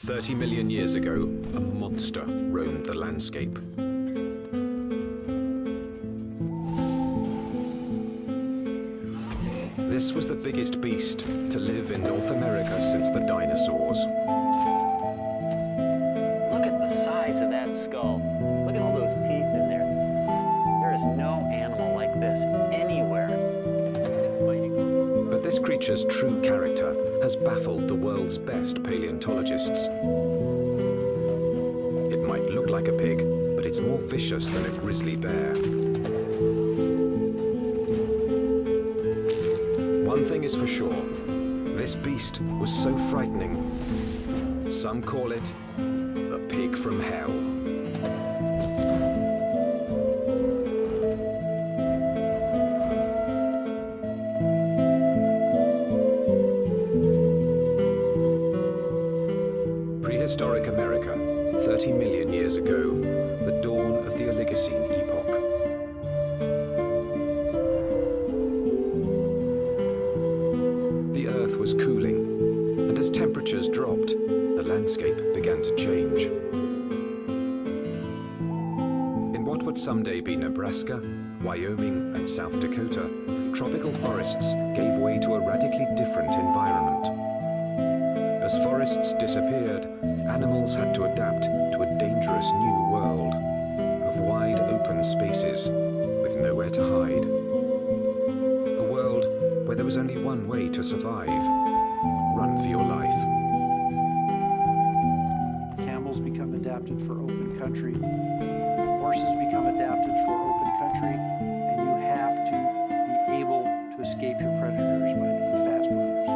30 million years ago, a monster roamed the landscape. This was the biggest beast to live in North America since the dinosaurs. Look at the size of that skull. Look at all those teeth in there. There is no animal like this anywhere. It's biting. But this creature's true character has baffled the world's best paleontologists. It might look like a pig, but it's more vicious than a grizzly bear. One thing is for sure, this beast was so frightening. Some call it the pig from hell. Prehistoric America, 30 million years ago, the dawn of the Oligocene epoch. The Earth was cooling, and as temperatures dropped, the landscape began to change. In what would someday be Nebraska, Wyoming, and South Dakota, tropical forests gave way to a radically different environment. As forests disappeared, animals had to adapt to a dangerous new world of wide open spaces with nowhere to hide. A world where there was only one way to survive: run for your life. Camels become adapted for open country. Horses become adapted for open country, and you have to be able to escape your predators by being fast runners.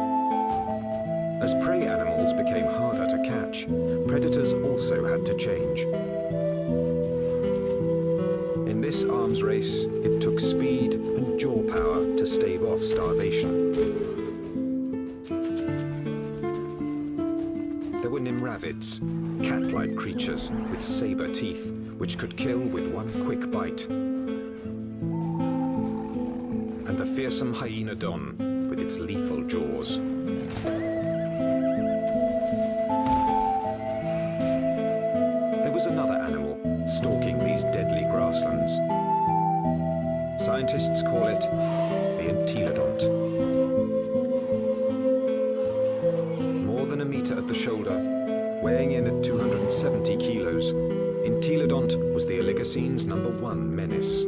As prey animals became harder to catch, predators also had to change. In this arms race, it took speed and jaw power to stave off starvation. There were nimravids, cat-like creatures with saber teeth, which could kill with one quick bite. And the fearsome Hyenodon, with its lethal jaws. There was another animal stalking these deadly grasslands. Scientists call it the entelodont. More than a meter at the shoulder, weighing in at 270 kilos, entelodont was the Oligocene's #1 menace.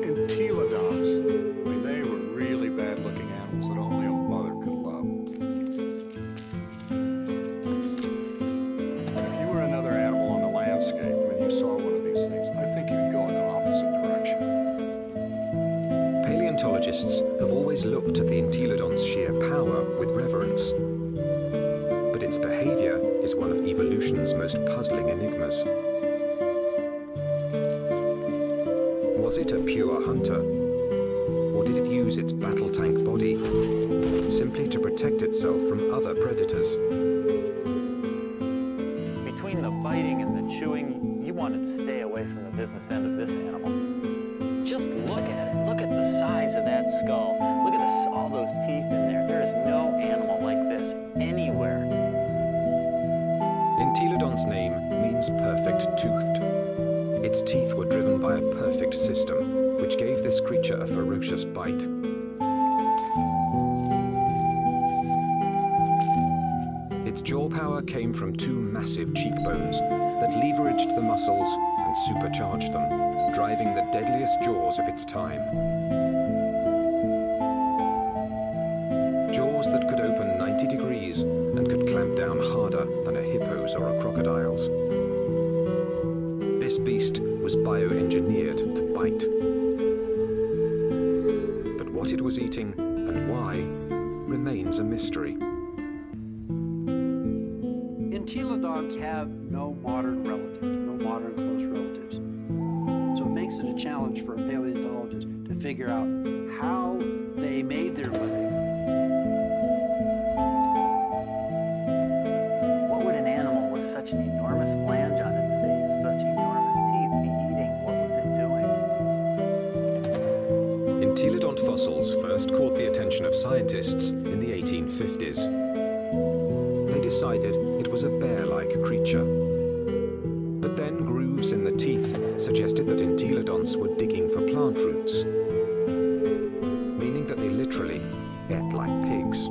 Entelodonts, I mean, they were really bad-looking animals that only a mother could love. If you were another animal on the landscape and you saw one of these things, I think you'd go in the opposite direction. Paleontologists have always looked at the entelodont's sheer power with reverence. But its behavior is one of evolution's most puzzling enigmas. Was it a pure hunter? Or did it use its battle tank body simply to protect itself from other predators? Between the biting and the chewing, you wanted to stay away from the business end of this animal. Just look at it. Look at the size of that skull. Look at all those teeth in there. There is no animal like this anywhere. Entelodont's name means perfect toothed. Its teeth were driven by a perfect system, which gave this creature a ferocious bite. Its jaw power came from two massive cheekbones that leveraged the muscles and supercharged them, driving the deadliest jaws of its time. Jaws that could open 90 degrees and could clamp down harder than a hippo's or a crocodile's. This beast was bioengineered to bite. But what it was eating and why remains a mystery. Entelodonts have no modern relatives, no modern close relatives. So it makes it a challenge for a paleontologist to figure out how they made their living. What would an animal with such an enormous flange on its face, such enormous teeth, be eating? What was it doing? Entelodont fossils first caught the attention of scientists in the 1850s. They decided it was a bear-like creature. But then grooves in the teeth suggested that entelodonts were digging for plant roots, meaning that they literally ate like pigs.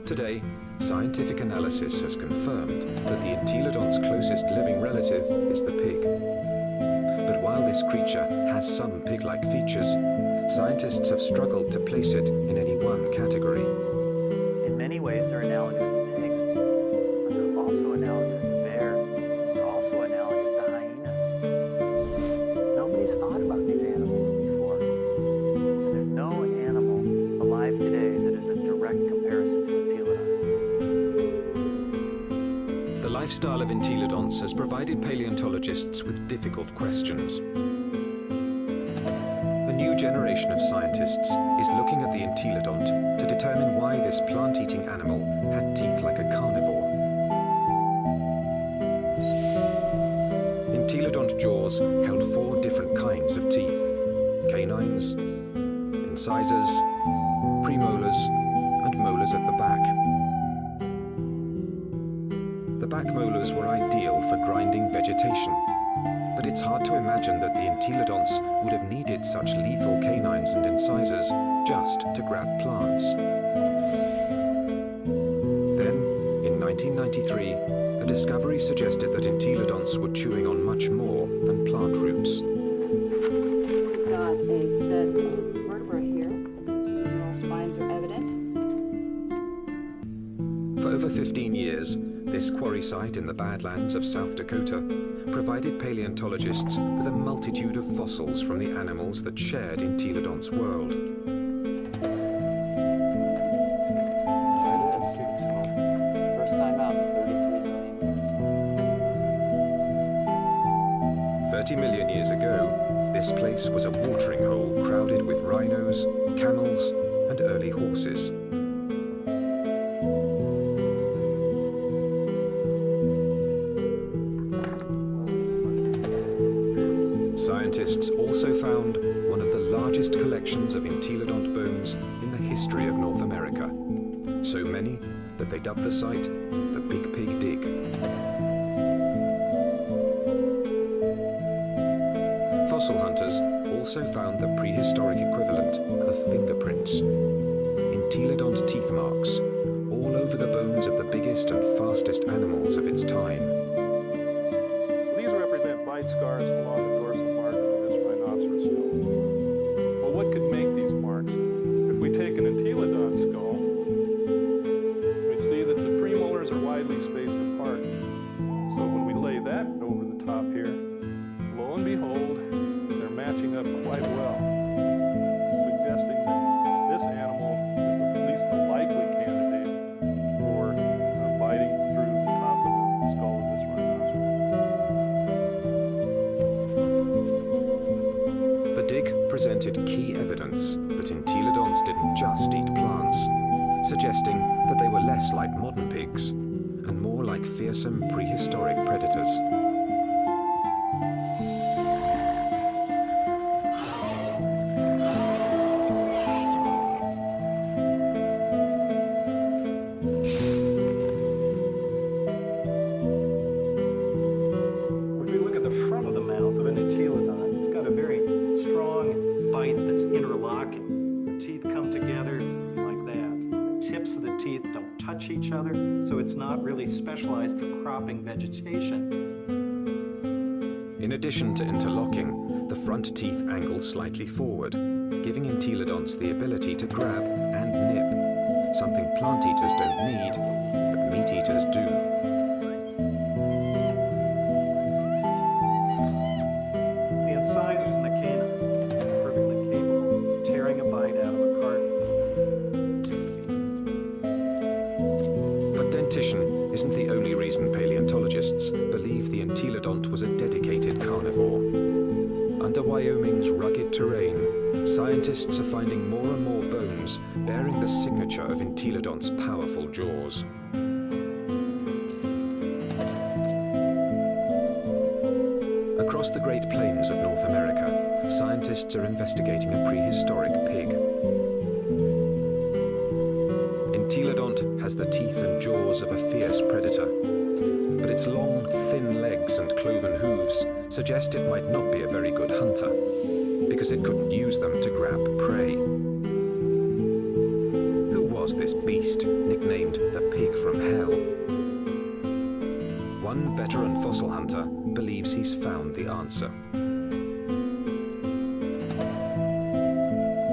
Today, scientific analysis has confirmed that the entelodont's closest living relative is the pig. But while this creature has some pig-like features, scientists have struggled to place it in any one category. In many ways, they're analogous to pigs, but they're also analogous to bears. They're also analogous to hyenas. Nobody's thought about these animals before. And there's no animal alive today that is a direct comparison to entelodonts. The lifestyle of entelodonts has provided paleontologists with difficult questions. A new generation of scientists is looking at the entelodont to determine why this plant-eating animal had teeth like a carnivore. Entelodont jaws held 4 different kinds of teeth: canines, incisors, premolars, and molars at the back. The back molars were ideal for grinding vegetation, but it's hard to imagine that the entelodonts would have needed such lethal canines and incisors just to grab plants. Then, in 1993, a discovery suggested that entelodonts were chewing on much more than plant roots. We've got a set of vertebrae here. Some neural spines are evident. For over 15 years, this quarry site in the Badlands of South Dakota provided paleontologists with a multitude of fossils from the animals that shared entelodonts' world. There it is. First time out in 33 million years. 30 million years ago, this place was a watering hole crowded with rhinos, camels, and early horses. Scientists also found one of the largest collections of entelodont bones in the history of North America. So many that they dubbed the site the Big Pig Dig. Fossil hunters also found the prehistoric equivalent of fingerprints. Entelodont teeth marks all over the bones of the biggest and fastest animals of its time. These represent bite scars along the dorsal margin of this rhinoceros skull. Well, what could make these marks? If we take an entelodont skull, we see that the premolars are widely spaced apart. So when we lay that over the top here, lo and behold, they're matching up quite well, suggesting that this animal is at least a likely candidate for biting through the top of the skull of this rhinoceros. The dig presented key evidence that entelodonts didn't just eat plants, suggesting that they were less like modern pigs and more like fearsome prehistoric predators. If we look at the front of the mouth of an entelodon, it's got a very strong bite that's interlocking. The teeth come together like that. The tips of the teeth don't touch each other, so it's not really specialized for cropping vegetation. In addition to interlocking, the front teeth angle slightly forward, giving entelodonts the ability to grab and nip, something plant eaters don't need, but meat eaters do. The incisors and the canines are perfectly capable of tearing a bite out of a carcass. But dentition isn't the only reason paleontologists believe the entelodont was a dedicated carnivore. Under Wyoming's rugged terrain, scientists are finding more and more bones bearing the signature of entelodont's powerful jaws. Across the Great Plains of North America, scientists are investigating a prehistoric pig. Entelodont enteledont has the teeth and jaws of a fierce predator, but its long, thin legs and cloven hooves suggest it might not be a very good hunter, because it couldn't use them to grab prey. Who was this beast, nicknamed the Pig from Hell? One veteran fossil hunter believes he's found the answer.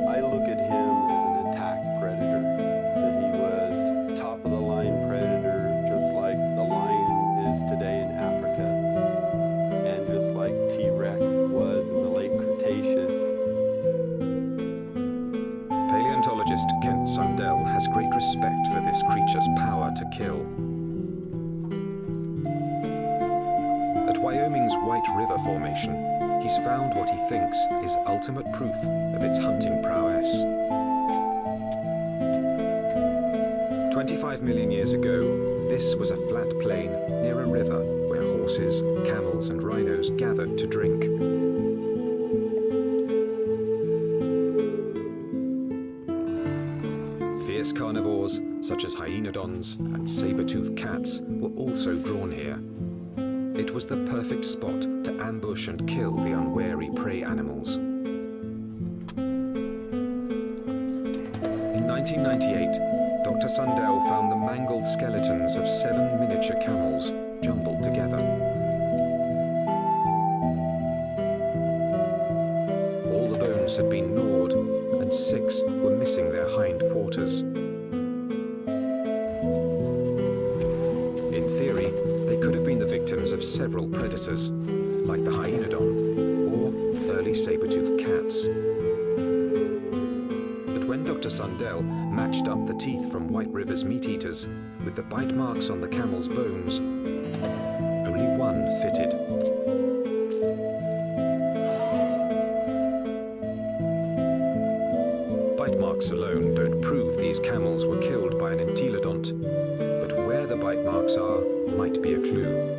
I look at him as an attack predator, that he was top-of-the-line predator, just like the lion is today in Africa, and just like T-Rex was in the late Cretaceous. Paleontologist Kent Sundell has great respect for this creature's power to kill. At Wyoming's White River Formation, he's found what he thinks is ultimate proof of its hunting prowess. 25 million years ago, this was a flat plain near a river where horses, camels, and rhinos gathered to drink. Fierce carnivores, such as hyenodons and saber-toothed cats, were also drawn here. It was the perfect spot to ambush and kill the unwary prey animals. In 1998, Dr. Sundell found the mangled skeletons of 7 miniature camels jumbled together. All the bones had been gnawed, and 6 were missing their hind quarters. In theory, they could have been the victims of several predators, like the hyenodon or early saber-toothed cats. But when Dr. Sundell matched up the teeth from White River's meat-eaters with the bite marks on the camel's bones, only one fitted. Bite marks alone don't prove these camels were killed by an entelodont, but where the bite marks are might be a clue.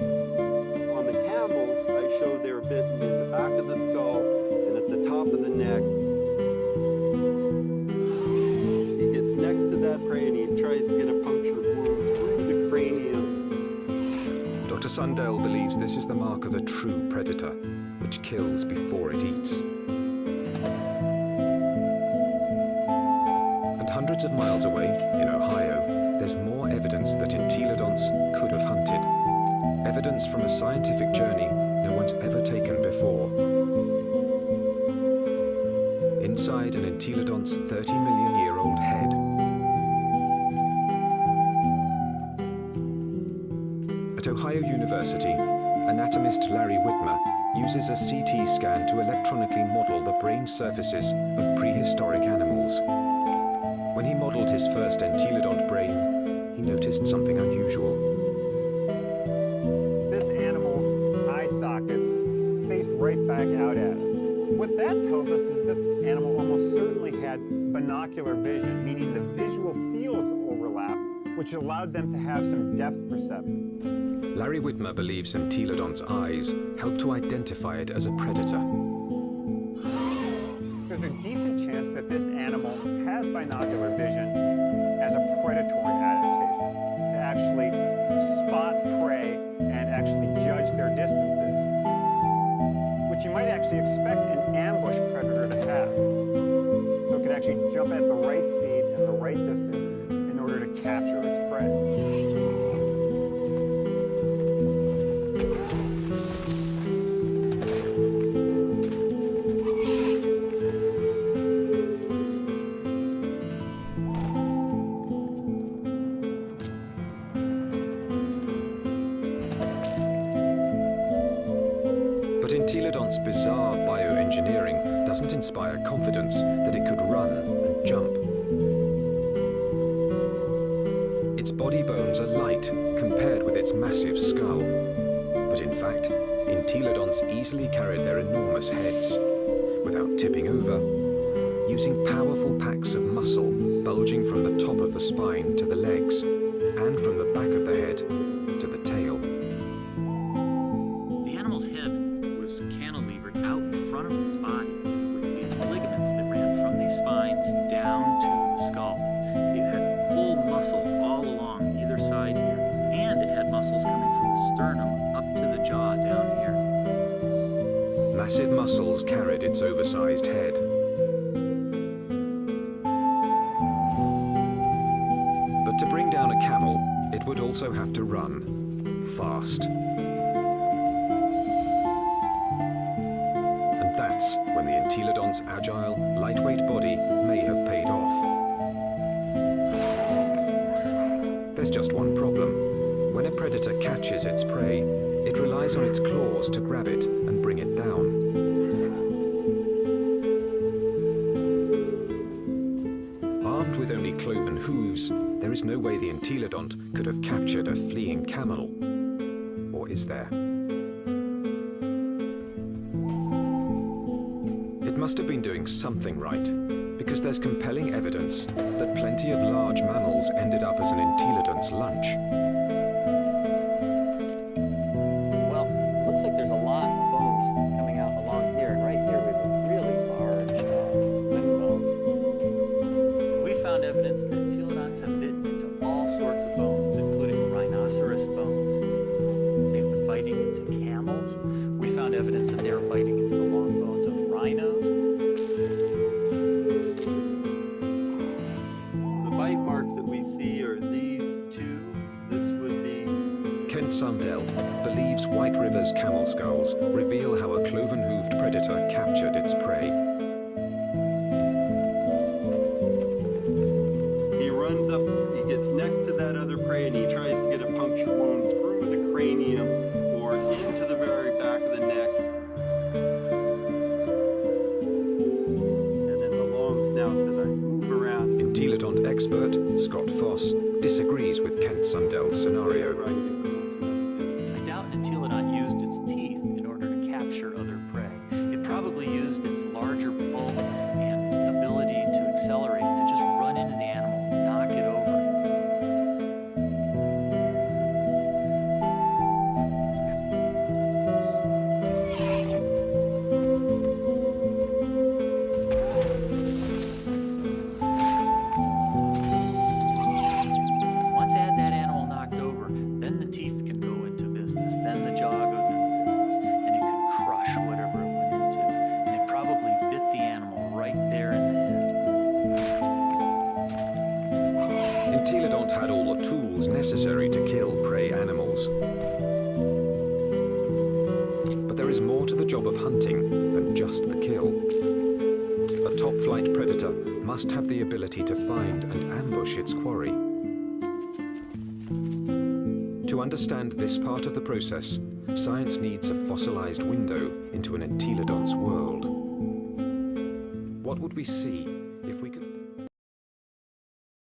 On the camels, I showed they were bitten in the back of the skull and at the top of the neck. He gets next to that prey and he tries to get a punctured wound through the cranium. Dr. Sundell believes this is the mark of a true predator, which kills before it eats. And hundreds of miles away, in Ohio, there's more evidence that entelodonts could have hunted. Evidence from a scientific journey no one's ever taken before. Inside an entelodont's 30-million-year-old head. At Ohio University, anatomist Larry Whitmer uses a CT scan to electronically model the brain surfaces of prehistoric animals. When he modeled his first entelodont brain, he noticed something unusual. This animal's eye sockets face right back out at us. What that tells us is that this animal almost certainly had binocular vision, meaning the visual fields overlap, which allowed them to have some depth perception. Larry Whitmer believes entelodonts' eyes help to identify it as a predator. There's a decent chance that this animal has binocular vision as a predatory adaptation to actually spot prey and actually judge their distances, which you might actually expect an ambush predator to have. So it could actually jump at the right speed and the right distance in order to capture its prey. But entelodont's bizarre bioengineering doesn't inspire confidence that it could run and jump. Its body bones are light compared with its massive skull. But in fact, entelodonts easily carried their enormous heads without tipping over, using powerful packs of muscle bulging from the top of the spine to the legs and from the back of the head to the tail. The animal's head was cantilevered out in front of its body with these ligaments that ran from these spines down to the skull. It had full muscle all would also have to run fast. And that's when the entelodon's agile, lightweight body may have paid off. There's just one problem. When a predator catches its prey, it relies on its claws to grab it and bring it down. Armed with only cloven hooves, there is no way the entelodont could have captured a fleeing camel. Or is there? It must have been doing something right, because there's compelling evidence that plenty of large mammals ended up as an entelodont's lunch. Well, looks like there's a lot of bones coming out along here, and right here we have a really large limb bone. We found evidence that entelodonts have bitten into all sorts of bones, including rhinoceros bones. They've been biting into camels. We found evidence that they are biting into the long bones of rhinos. The bite marks that we see are these two. This would be Kent Sundell believes White River's camel skulls reveal how a cloven-hooved predator captured its prey. he runs up, he gets next to that other prey, and he tries to get a puncture wound through the cranium or into the very back of the neck. And then the long snouts that I move around. Entelodont expert Scott Foss disagrees with Kent Sundell's scenario. I doubt an entelodont used its teeth in order to capture other prey. It probably used its larger bulk and ability to accelerate to just run into the animal, knock it over. Once it had that animal knocked over, then the teeth can go into business, then the jaw goes into business, and it could crush whatever it went into. And it probably bit the animal right there in the head. Entelodont had all the tools necessary to kill prey animals. But there is more to the job of hunting than just the kill. A top-flight predator must have the ability to find and ambush its quarry. To understand this part of the process, science needs a fossilized window into an entelodont's world. What would we see